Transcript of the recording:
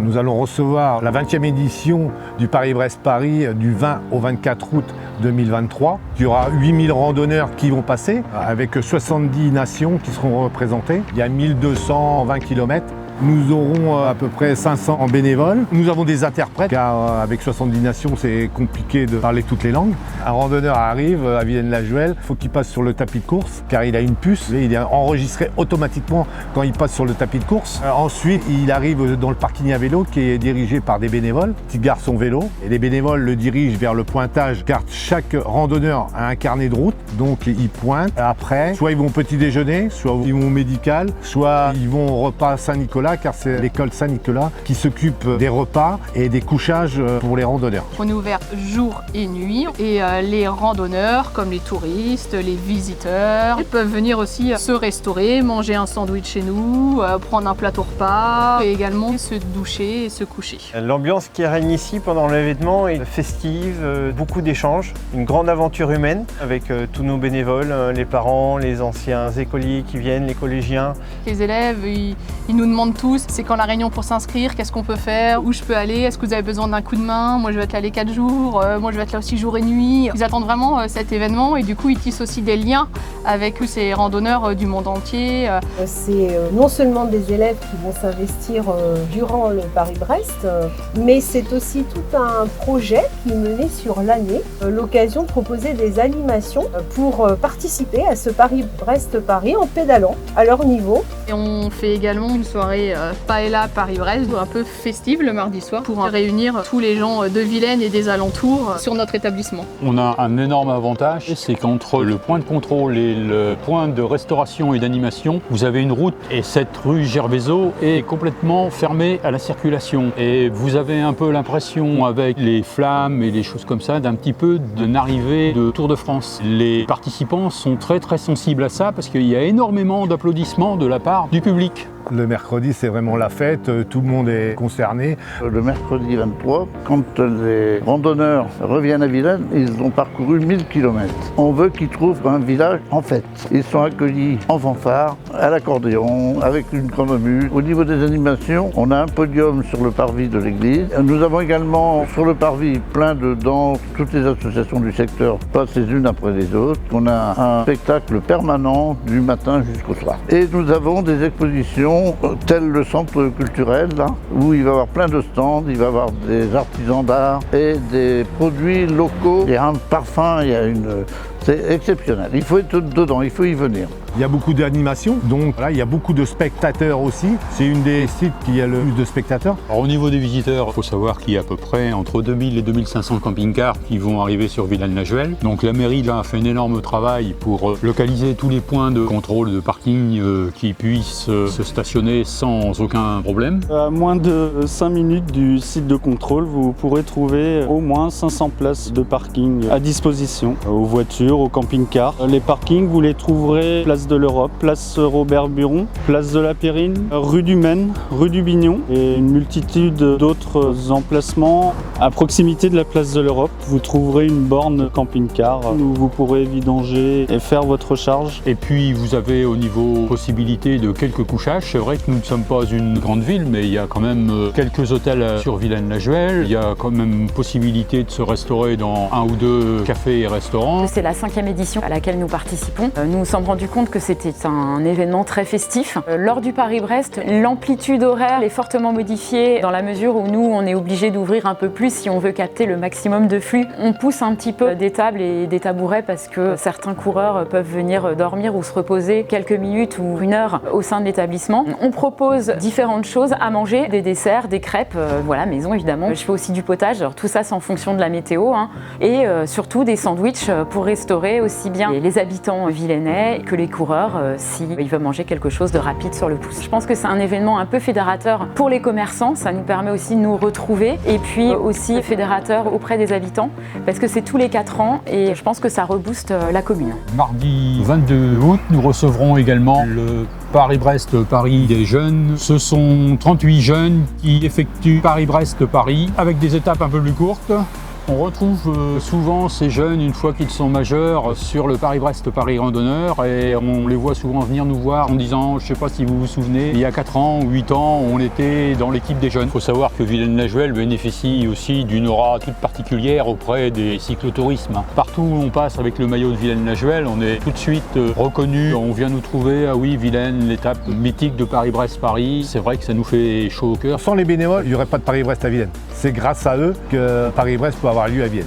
Nous allons recevoir la 20e édition du Paris-Brest-Paris du 20 au 24 août 2023. Il y aura 8000 randonneurs qui vont passer avec 70 nations qui seront représentées. Il y a 1220 km. Nous aurons à peu près 500 bénévoles. Nous avons des interprètes car avec 70 nations c'est compliqué de parler toutes les langues. Un randonneur arrive à Villaine-la-Juhel, il faut qu'il passe sur le tapis de course car il a une puce et il est enregistré automatiquement quand il passe sur le tapis de course. Ensuite il arrive dans le parking à vélo qui est dirigé par des bénévoles qui garent son vélo et les bénévoles le dirigent vers le pointage car chaque randonneur a un carnet de route donc ils pointent. Après soit ils vont au petit déjeuner, soit ils vont au médical, soit ils vont au repas Saint-Nicolas car c'est l'école Saint-Nicolas qui s'occupe des repas et des couchages pour les randonneurs. On est ouvert jour et nuit et les randonneurs comme les touristes, les visiteurs, ils peuvent venir aussi se restaurer, manger un sandwich chez nous, prendre un plateau repas et également se doucher et se coucher. L'ambiance qui règne ici pendant l'événement est festive, beaucoup d'échanges, une grande aventure humaine avec tous nos bénévoles, les parents, les anciens écoliers qui viennent, les collégiens. Les élèves, ils nous demandent tous, c'est quand la réunion pour s'inscrire, qu'est-ce qu'on peut faire, où je peux aller, est-ce que vous avez besoin d'un coup de main, moi je vais être là les 4 jours, moi je vais être là aussi jour et nuit. Ils attendent vraiment cet événement et du coup ils tissent aussi des liens avec tous ces randonneurs du monde entier. C'est non seulement des élèves qui vont s'investir durant le Paris-Brest, mais c'est aussi tout un projet qui est mené sur l'année, l'occasion de proposer des animations pour participer à ce Paris-Brest-Paris en pédalant à leur niveau. Et on fait également une soirée Paella Paris-Brest, un peu festive le mardi soir pour réunir tous les gens de Villaine et des alentours sur notre établissement. On a un énorme avantage, c'est qu'entre le point de contrôle et le point de restauration et d'animation, vous avez une route et cette rue Gervaiseau est complètement fermée à la circulation. Et vous avez un peu l'impression avec les flammes et les choses comme ça d'un petit peu d'une arrivée de Tour de France. Les participants sont très sensibles à ça parce qu'il y a énormément d'applaudissements de la part du public. Le mercredi, c'est vraiment la fête, tout le monde est concerné. Le mercredi 23, quand les randonneurs reviennent à Villaine, ils ont parcouru 1000 km. On veut qu'ils trouvent un village en fête. Ils sont accueillis en fanfare, à l'accordéon, avec une cornemuse. Au niveau des animations, on a un podium sur le parvis de l'église. Nous avons également sur le parvis plein de danses, toutes les associations du secteur passent les unes après les autres. On a un spectacle permanent du matin jusqu'au soir. Et nous avons des expositions tel le centre culturel, là, où il va y avoir plein de stands, il va y avoir des artisans d'art et des produits locaux. Il y a un parfum, c'est exceptionnel. Il faut être dedans, il faut y venir. Il y a beaucoup d'animations, donc là, il y a beaucoup de spectateurs aussi. C'est une des sites qui a le plus de spectateurs. Alors, au niveau des visiteurs, il faut savoir qu'il y a à peu près entre 2000 et 2500 camping-cars qui vont arriver sur Villaine-la-Juhel. Donc la mairie là, a fait un énorme travail pour localiser tous les points de contrôle de parking qui puissent se stationner sans aucun problème. À moins de 5 minutes du site de contrôle, vous pourrez trouver au moins 500 places de parking à disposition, aux voitures, aux camping-cars. Les parkings, vous les trouverez place de l'Europe, place Robert Buron, place de la Périne, rue du Maine, rue du Bignon et une multitude d'autres emplacements. À proximité de la place de l'Europe, vous trouverez une borne camping-car où vous pourrez vidanger et faire votre charge. Et puis vous avez au niveau possibilité de quelques couchages. C'est vrai que nous ne sommes pas une grande ville, mais il y a quand même quelques hôtels sur Villaine-la-Juhel. Il y a quand même possibilité de se restaurer dans un ou deux cafés et restaurants. C'est la 5e édition à laquelle nous participons. Nous nous sommes rendus compte que c'était un événement très festif. Lors du Paris-Brest, l'amplitude horaire est fortement modifiée dans la mesure où nous, on est obligé d'ouvrir un peu plus si on veut capter le maximum de flux. On pousse un petit peu des tables et des tabourets parce que certains coureurs peuvent venir dormir ou se reposer quelques minutes ou une heure au sein de l'établissement. On propose différentes choses à manger, des desserts, des crêpes, voilà, maison évidemment. Je fais aussi du potage, alors tout ça c'est en fonction de la météo, et surtout des sandwichs pour restaurer aussi bien les habitants villainais que les coureurs s'ils veulent manger quelque chose de rapide sur le pouce. Je pense que c'est un événement un peu fédérateur pour les commerçants, ça nous permet aussi de nous retrouver et puis aussi fédérateur auprès des habitants parce que c'est tous les 4 ans et je pense que ça rebooste la commune. Mardi 22 août, nous recevrons également le Paris-Brest-Paris des jeunes. Ce sont 38 jeunes qui effectuent Paris-Brest-Paris avec des étapes un peu plus courtes. On retrouve souvent ces jeunes, une fois qu'ils sont majeurs, sur le Paris-Brest Paris Randonneur et on les voit souvent venir nous voir en disant, je ne sais pas si vous vous souvenez, il y a 4 ans ou 8 ans, on était dans l'équipe des jeunes. Il faut savoir que Vilaine-la-Juhel bénéficie aussi d'une aura toute particulière auprès des cyclotourismes. Partout où on passe avec le maillot de Vilaine-la-Juhel, on est tout de suite reconnu. On vient nous trouver, ah oui, Vilaine, l'étape mythique de Paris-Brest-Paris. C'est vrai que ça nous fait chaud au cœur. Sans les bénévoles, il n'y aurait pas de Paris-Brest à Vilaine. C'est grâce à eux que Paris-Brest peut avoir lieu à Vienne.